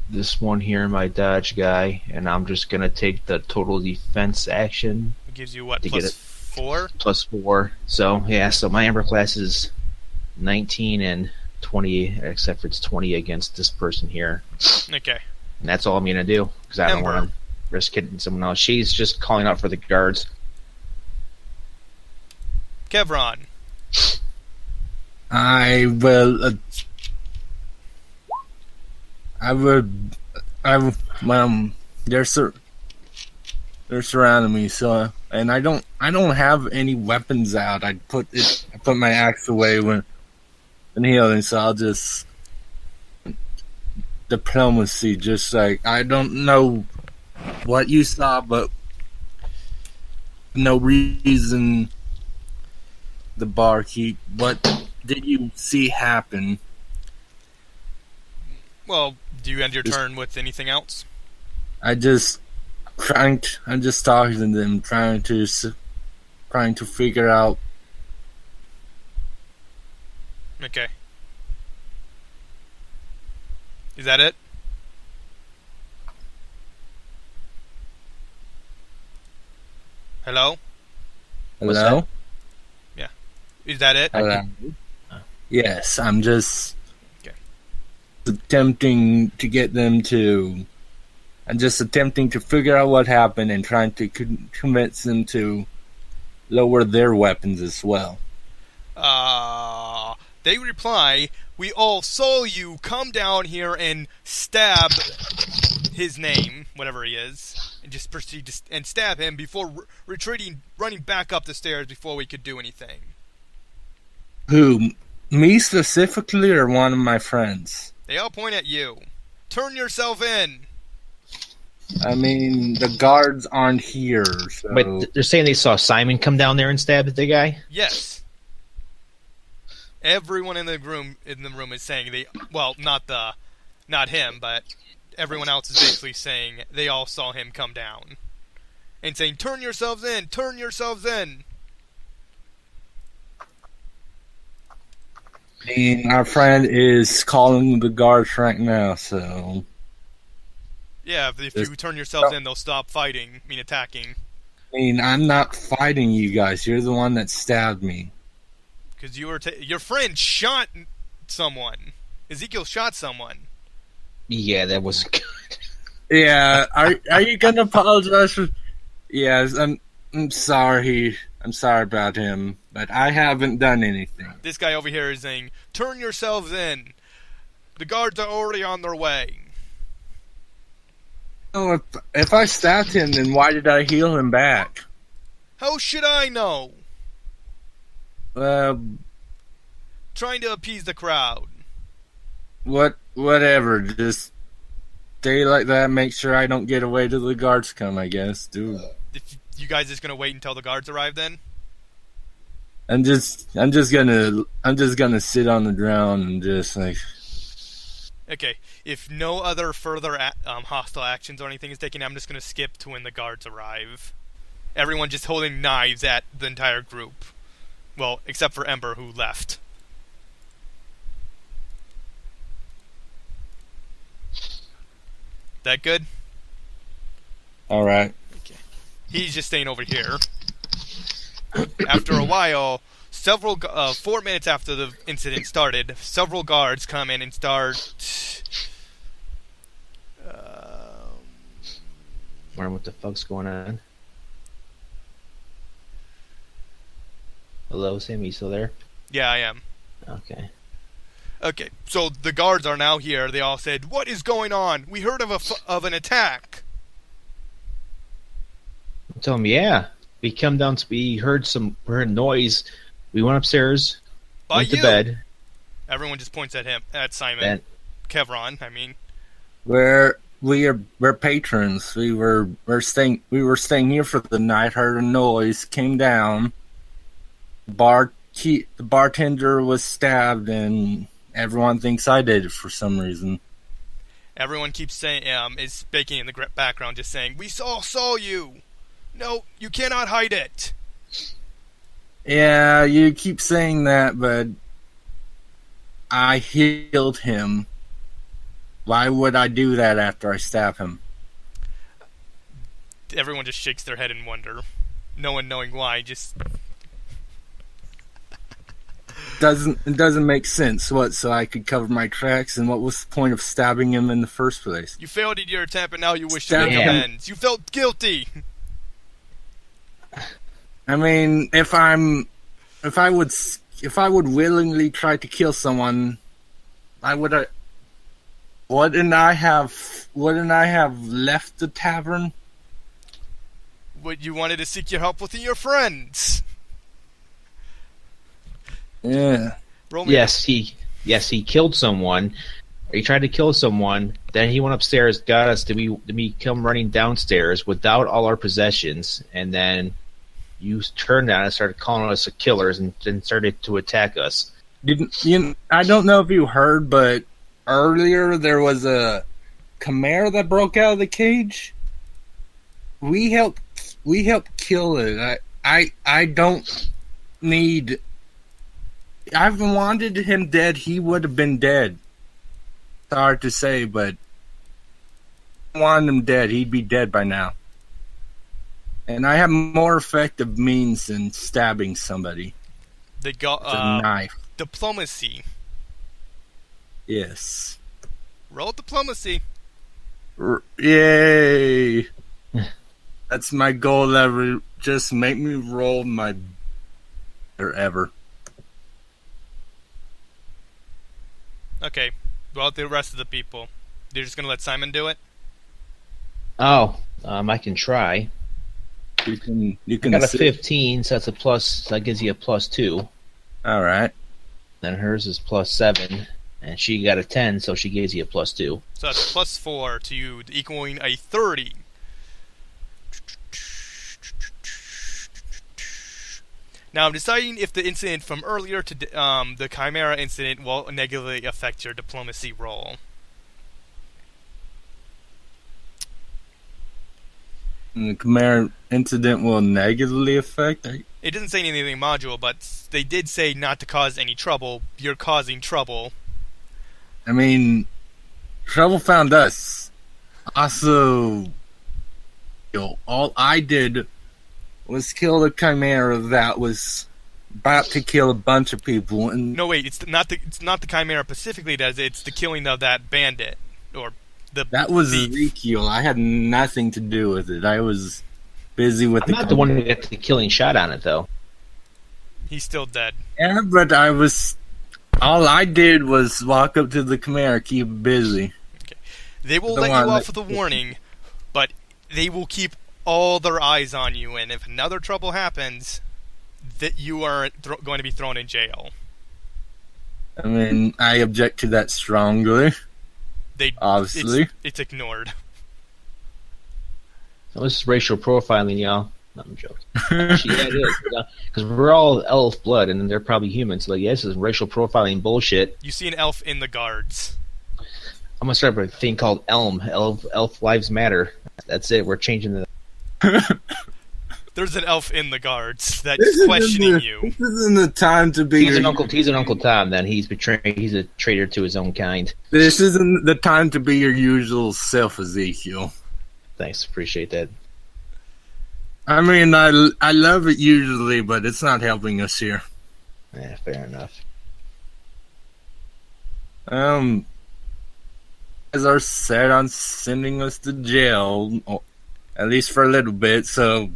this one here my dodge guy, and I'm just gonna take the total defense action. It gives you what, To get it. +4? +4. So yeah, so my Amber class is 19 and 20, except for it's 20 against this person here, Okay. and that's all I'm gonna do because I don't Ember. want to risk hitting someone else. She's just calling out for the guards. Kevron. I will. I would. They're surrounding me. So, and I don't have any weapons out. I put my axe away when healing. So I'll just diplomacy. Just like, I don't know what you saw, but no reason. The barkeep. What did you see happen? Well, do you end your turn with anything else? I'm just talking to them, trying to figure out. Okay. Is that it? Hello? What's Hello? Is that it? Hello? Yes, I'm just Okay. attempting to get them to. I'm just attempting to figure out what happened and trying to convince them to lower their weapons as well. They reply, "We all saw you come down here and stab his name, whatever he is, and just proceed to and stab him before retreating, running back up the stairs before we could do anything." Who? Me specifically, or one of my friends? They all point at you. Turn yourself in. I mean, the guards aren't here, so. But they're saying they saw Simon come down there and stab the guy. Yes. Everyone in the room is saying not him, but everyone else is basically saying they all saw him come down. And saying, "Turn yourselves in! Turn yourselves in!" I mean, our friend is calling the guards right now, so. Yeah, if you turn yourselves in, they'll stop fighting, attacking. I mean, I'm not fighting you guys. You're the one that stabbed me. Because your friend shot someone. Ezekiel shot someone. Yeah, that wasn't good. Yeah, are you gonna apologize for? Yes, I'm sorry. I'm sorry about him, but I haven't done anything. This guy over here is saying, "Turn yourselves in. The guards are already on their way." Oh, if I stabbed him, then why did I heal him back? How should I know? Trying to appease the crowd. Whatever. Just stay like that. Make sure I don't get away till the guards come. I guess, dude. If you guys just gonna wait until the guards arrive, then? I'm just gonna sit on the ground and just like. Okay. If no other further hostile actions or anything is taken, I'm just gonna skip to when the guards arrive. Everyone just holding knives at the entire group. Well, except for Ember, who left. That good? All right. Okay. He's just staying over here. After a while, 4 minutes after the incident started, several guards come in and start. Wondering what the fuck's going on. Hello, Sam, you still there? Yeah, I am. Okay. Okay, so the guards are now here. They all said, "What is going on? We heard of an attack." I told him, yeah. We come down to we heard noise. We went upstairs, went to bed. Everyone just points at him, at Simon. Kevron, I mean. We're patrons. We're staying here for the night. Heard a noise, came down. The bartender was stabbed, and everyone thinks I did it for some reason. Everyone keeps saying, is speaking in the background, just saying, "We all saw you. No, you cannot hide it." Yeah, you keep saying that, but I healed him. Why would I do that after I stab him? Everyone just shakes their head in wonder. No one knowing why, just... It doesn't make sense. What, so I could cover my tracks, and what was the point of stabbing him in the first place? You failed in your attempt, and now you wish to make amends. You felt guilty! I mean, if I would willingly try to kill someone, wouldn't I have left the tavern? What, you wanted to seek your help with your friends? Yeah. Yes, he killed someone. He tried to kill someone. Then he went upstairs, got us to come running downstairs without all our possessions, and then you turned on and started calling us killers and then started to attack us. I don't know if you heard, but earlier there was a chimera that broke out of the cage. We helped kill it. I don't need. I've wanted him dead. He would have been dead. It's hard to say, but I wanted him dead. He'd be dead by now. And I have more effective means than stabbing somebody. They got a knife. Diplomacy. Yes. Roll diplomacy. Yay! That's my goal ever. Just make me roll my ever. Okay. Well, the rest of the people. They're just gonna let Simon do it? Oh, I can try. You can I got a 15, so that's a plus. That gives you a +2. All right. Then hers is +7, and she got a 10, so she gives you a +2. So that's +4 to you, equaling a 30. Now I'm deciding if the incident from earlier to the Chimera incident will negatively affect your diplomacy roll. And the Chimera incident will negatively affect it? It doesn't say anything module, but they did say not to cause any trouble. You're causing trouble. I mean, trouble found us. Also, all I did was kill the Chimera that was about to kill a bunch of people. And no, wait, it's not the Chimera specifically that it's the killing of that bandit or the. That was Ezekiel. I had nothing to do with it. I was busy with I'm not the one who got the killing shot on it, though. He's still dead. Yeah, but all I did was walk up to the Chimera, keep busy. Okay. They will let you off with a warning, but they will keep all their eyes on you, and if another trouble happens, that you are going to be thrown in jail. I mean, I object to that strongly. Obviously. It's ignored. So this is racial profiling, y'all. No, I'm joking. Actually, yeah, it is. Because we're all elf blood, and they're probably humans. So, yeah, this is racial profiling bullshit. You see an elf in the guards. I'm going to start a thing called ELM. Elf Lives Matter. That's it. We're changing the... There's an elf in the guards that's questioning you. This isn't the time to be... He's an Uncle Tom, then. He's a traitor to his own kind. This isn't the time to be your usual self, Ezekiel. Thanks. Appreciate that. I mean, I love it usually, but it's not helping us here. Yeah, fair enough. As are set on sending us to jail, at least for a little bit. So,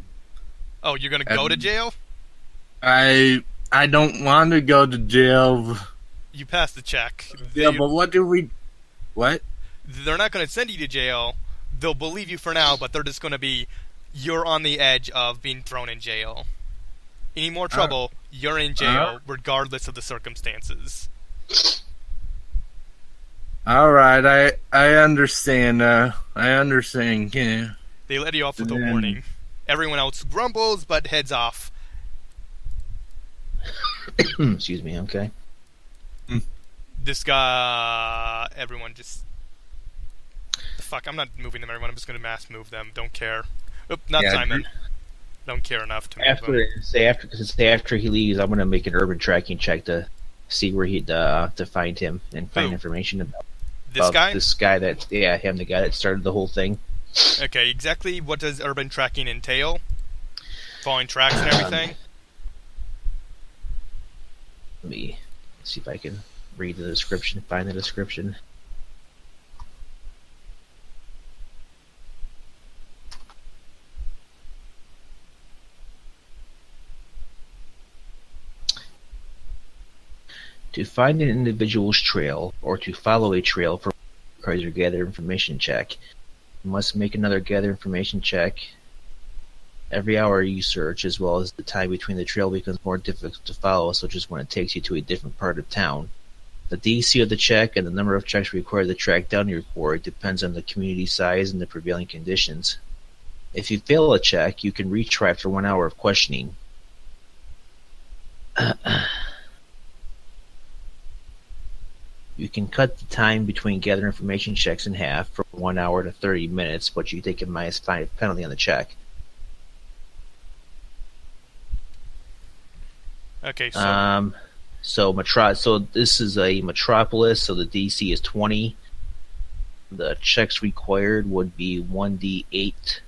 Oh, you're gonna go to jail? I don't want to go to jail. You passed the check. Yeah, but what do we? What? They're not gonna send you to jail. They'll believe you for now, but they're just gonna be. You're on the edge of being thrown in jail. Any more trouble, you're in jail, regardless of the circumstances. All right, I understand. I understand. Yeah. They let you off with a warning. Everyone else grumbles, but heads off. Excuse me. Okay. This guy, everyone just. Fuck! I'm not moving them. Everyone, I'm just gonna mass move them. Don't care. Oop, not Simon. Don't care enough to move him. After he leaves, I'm gonna make an urban tracking check to see where to find him and find information about this guy. This guy the guy that started the whole thing. Okay, exactly. What does urban tracking entail? Following tracks and everything. Let me see if I can read the description. Find the description. To find an individual's trail or to follow a trail for requires your gather information check. You must make another gather information check every hour you search, as well as the time between the trail becomes more difficult to follow, such as when it takes you to a different part of town. The DC of the check and the number of checks required to track down your quarry depends on the community size and the prevailing conditions. If you fail a check, you can retry after 1 hour of questioning. You can cut the time between gather information checks in half from 1 hour to 30 minutes, but you take a -5 penalty on the check. Okay, so so this is a metropolis, so the DC is 20. The checks required would be 1d8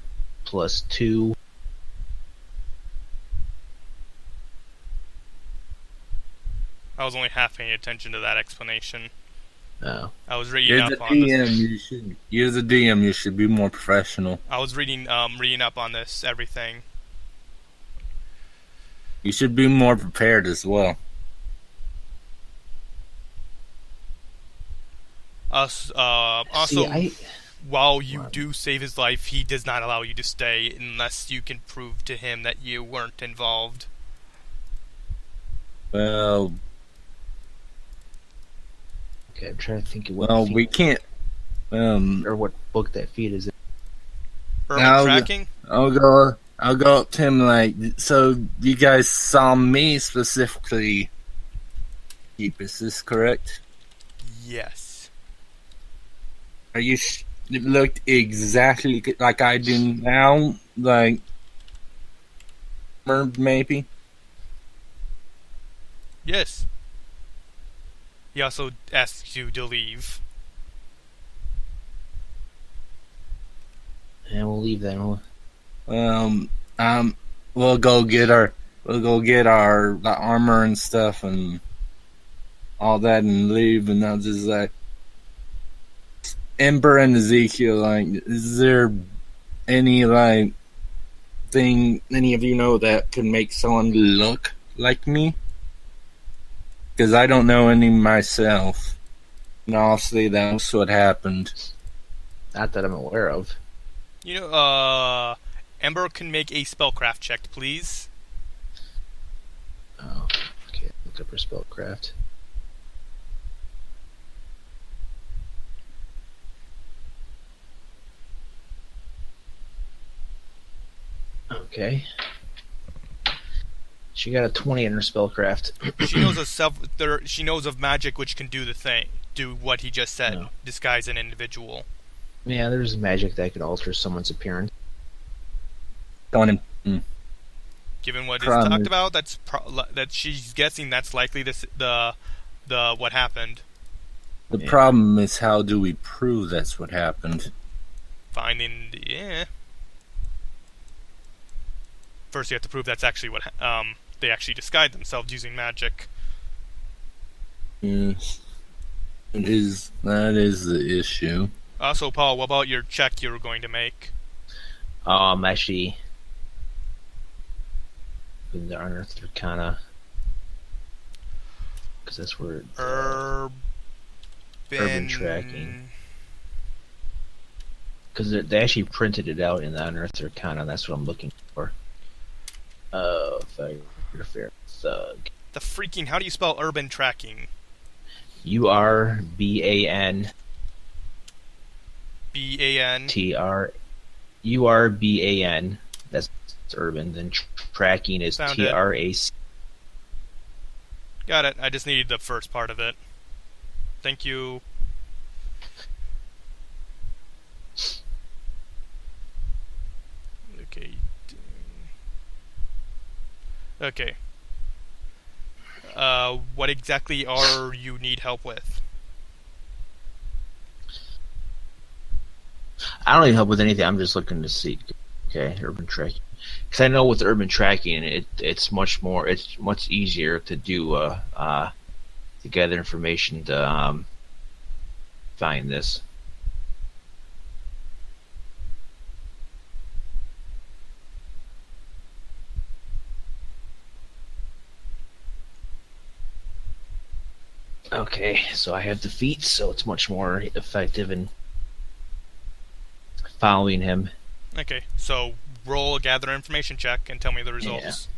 plus 2. I was only half paying attention to that explanation. Oh. I was reading up on this. You're the DM. You should be more professional. I was reading up on this everything. You should be more prepared as well. Also, while you do save his life, he does not allow you to stay unless you can prove to him that you weren't involved. Well. Okay, I'm trying to think of what. Well, we can't. Or what book that feed is in. Urban tracking. I'll go up to him like. So you guys saw me specifically. Keep, is this correct? Yes. Are you? It looked exactly like I do now, like. Maybe. Yes. He also asks you to leave. And we'll leave then. We'll go get our the armor and stuff and all that and leave, and I'll just like Ember and Ezekiel, like, is there any like thing any of you know that could make someone look like me? Because I don't know any myself. And honestly, that's what happened. Not that I'm aware of. You know, Ember can make a spellcraft check, please. Oh, okay. Look up her spellcraft. Okay. She got a 20 in her spellcraft. She knows of magic which can do what he just said. No. Disguise an individual. Yeah, there's magic that can alter someone's appearance. Going in. Given what is talked about, that she's guessing that's likely the what happened. The problem is, how do we prove that's what happened? Finding, yeah. First, you have to prove that's actually what they actually disguised themselves using magic. Yes. That is the issue. So, Paul, what about your check you were going to make? Actually, in the Unearthed Arcana, because that's where urban tracking. Because they actually printed it out in the Unearthed Arcana. That's what I'm looking for. Fair thug. The freaking, how do you spell urban tracking? URBAN. BAN. URBAN. That's urban. Then tracking is Found TRAC. Got it. I just needed the first part of it. Thank you. Okay. Okay. What exactly are you need help with? I don't need help with anything. I'm just looking to see. Okay, urban tracking. Because I know with urban tracking, it's much easier to do to gather information to find this. Okay, so I have the feet, so it's much more effective in following him. Okay, so roll a gather information check and tell me the results.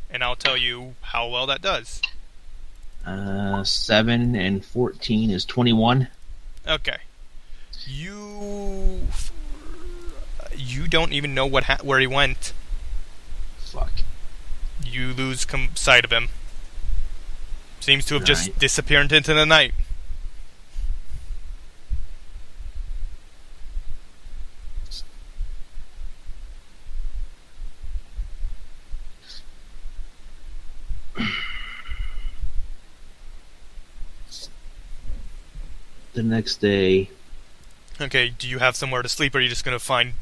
Yeah. And I'll tell you how well that does. 7 and 14 is 21. Okay. You don't even know where he went. Fuck. You lose sight of him. Seems to have just disappeared into the night. The next day. Okay, do you have somewhere to sleep, or are you just going to find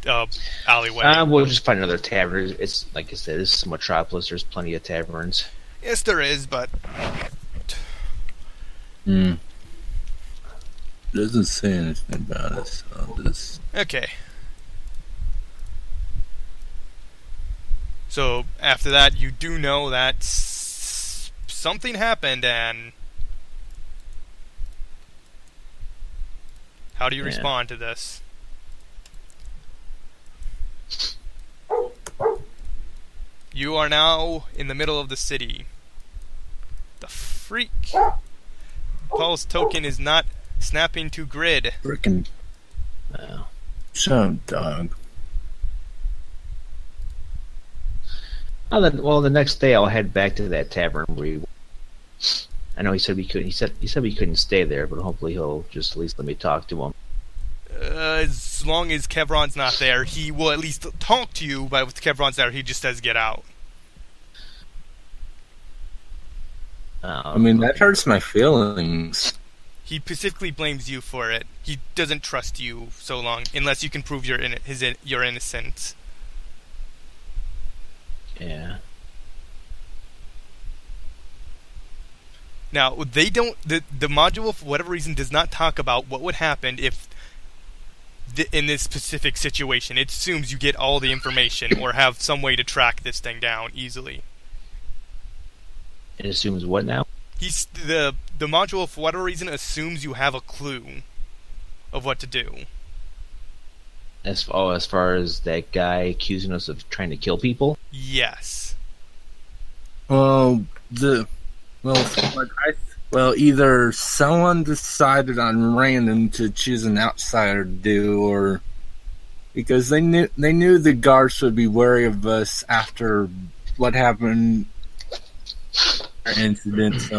alleyway? We'll just find another tavern. It's like I said, this is Metropolis. There's plenty of taverns. Yes, there is, but Doesn't say anything about us on this. Okay. So after that, you do know that something happened, and how do you respond to this? You are now in the middle of the city. The freak. Paul's token is not snapping to grid. Frickin'. Wow. So, dog. Well, the next day I'll head back to that tavern where I know he said we couldn't. He said we couldn't stay there, but hopefully he'll just at least let me talk to him. As long as Kevron's not there, he will at least talk to you. But with Kevron's there, he just says, "Get out." I mean, that hurts my feelings. He specifically blames you for it. He doesn't trust you so long, unless you can prove your innocence. Yeah. Now, they don't. The module, for whatever reason, does not talk about what would happen if, in this specific situation, it assumes you get all the information or have some way to track this thing down easily. It assumes what now? The module, for whatever reason, assumes you have a clue of what to do. As far as that guy accusing us of trying to kill people? Yes. Either someone decided on random to choose an outsider to do, or because they knew the guards would be wary of us after what happened. Incident.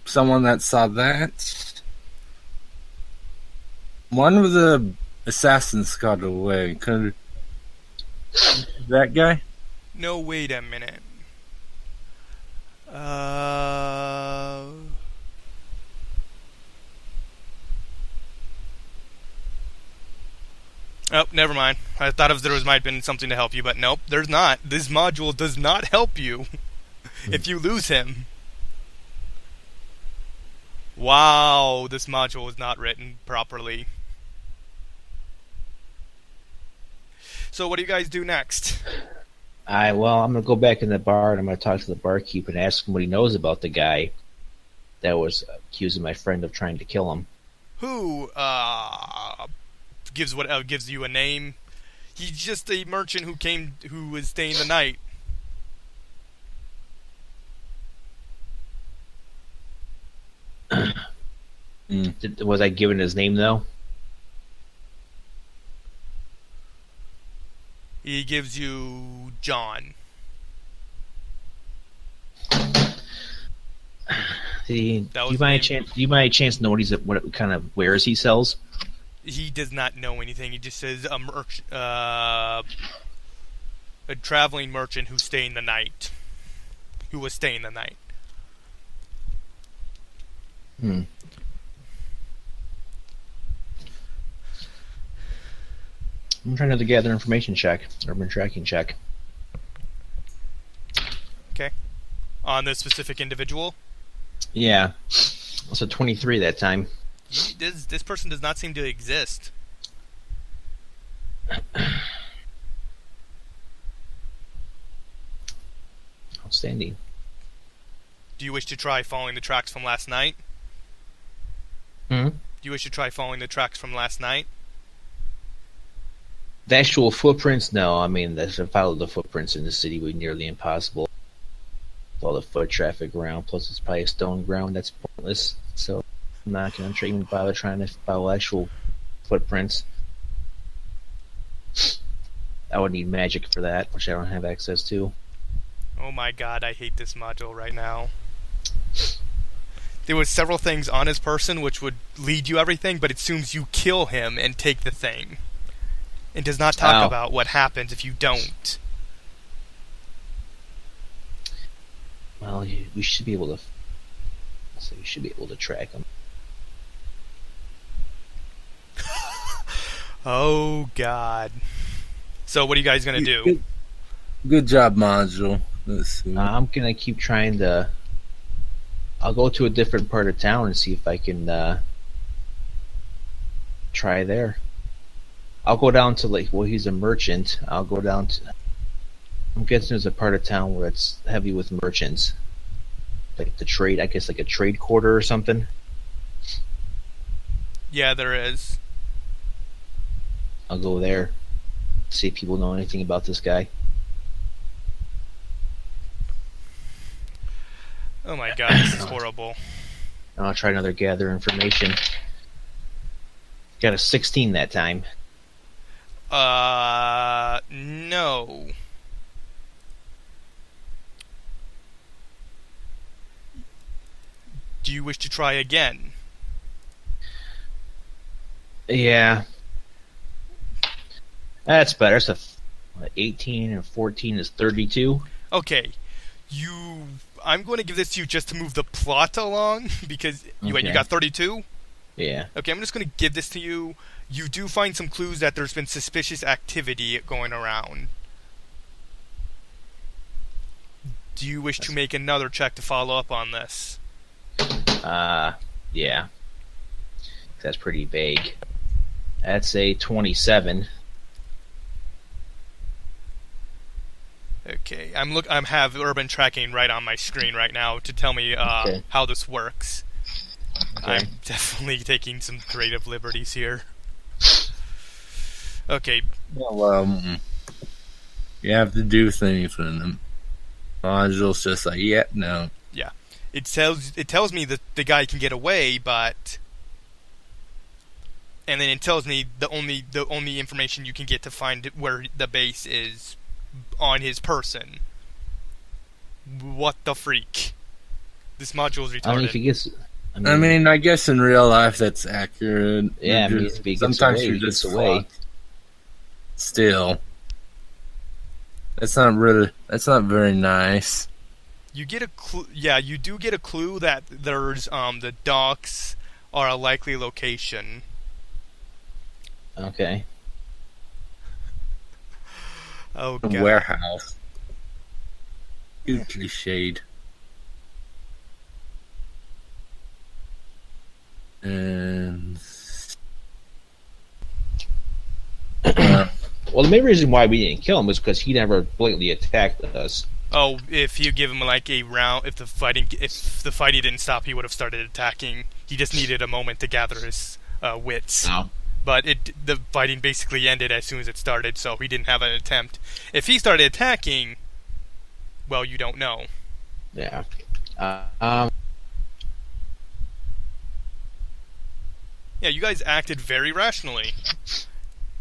Someone that saw that. One of the assassins got away. Could that guy? No, wait a minute. Oh, never mind. I thought there might have been something to help you, but nope, there's not. This module does not help you if you lose him. Wow, this module is not written properly. So what do you guys do next? I'm gonna go back in the bar and I'm gonna talk to the barkeep and ask him what he knows about the guy that was accusing my friend of trying to kill him. Who gives you a name? He's just a merchant who was staying the night. Was I given his name though? He gives you John. Do you by any chance know what kind of wares he sells? He does not know anything. He just says a traveling merchant who was staying the night. Hmm. I'm trying to gather information check, urban tracking check. Okay. On this specific individual? Yeah. It's a 23 that time. This person does not seem to exist. Outstanding. Do you wish to try following the tracks from last night? Hmm? Do you wish to try following the tracks from last night? The actual footprints, no. I mean, to follow the footprints in the city would be nearly impossible. With all the foot traffic around, plus it's probably a stone ground that's pointless. So I'm not going to even bother trying to follow actual footprints. I would need magic for that, which I don't have access to. Oh my god, I hate this module right now. There was several things on his person which would lead you everything, but it assumes you kill him and take the thing. It does not talk about what happens if you don't. Well, we should be able to. So we should be able to track him. Oh god. So what are you guys gonna do? Good job, module. Let's see. I'm gonna keep trying to. I'll go to a different part of town and see if I can try there. I'll go down to he's a merchant. I'll go down to. I'm guessing there's a part of town where it's heavy with merchants, like the trade. I guess like a trade quarter or something. Yeah, there is. I'll go there. See if people know anything about this guy. Oh my god, this is horrible. And I'll try another gather information. Got a 16 that time. No. Do you wish to try again? Yeah. That's better. So 18 and 14 is 32. Okay. I'm going to give this to you just to move the plot along, because you got 32? Yeah. Okay, I'm just going to give this to you. You do find some clues that there's been suspicious activity going around. Do you wish to make another check to follow up on this? Yeah. That's pretty vague. That's a 27. Okay, I have urban tracking right on my screen right now to tell me how this works. Okay. I'm definitely taking some creative liberties here. Okay. Well, you have to do things with them. Module's just like, yeah, no. Yeah, it tells me that the guy can get away, but, and then it tells me the only information you can get to find where the base is on his person. What the freak? This module is retarded. I mean, if he gets. I guess in real life that's accurate. Yeah, if he gets sometimes away, you're he just gets away. fucked. Still, that's not very nice. You get a clue. Yeah, you do get a clue that there's the docks are a likely location. Okay. Oh A god. warehouse. Hugely shade. And Well, the main reason why we didn't kill him was because he never blatantly attacked us. Oh, if you give him like a round, if the fighting didn't stop, he would have started attacking. He just needed a moment to gather his wits. No. But the fighting basically ended as soon as it started, so he didn't have an attempt. If he started attacking, well, you don't know. Yeah. Yeah, you guys acted very rationally.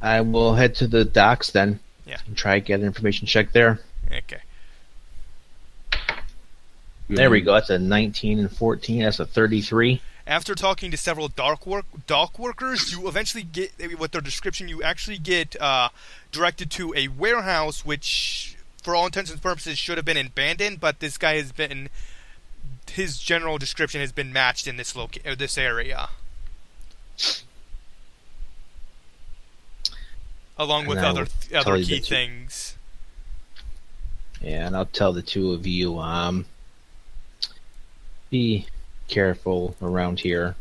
I will head to the docks then. Yeah. And try to get an information check there. Okay. There we go. That's a 19 and 14. That's a 33. After talking to several dock workers, you eventually get, with their description, you actually get directed to a warehouse, which, for all intents and purposes, should have been abandoned. But this guy has been, his general description has been matched in this area, along with other key things. Yeah, and I'll tell the two of you, be careful around here.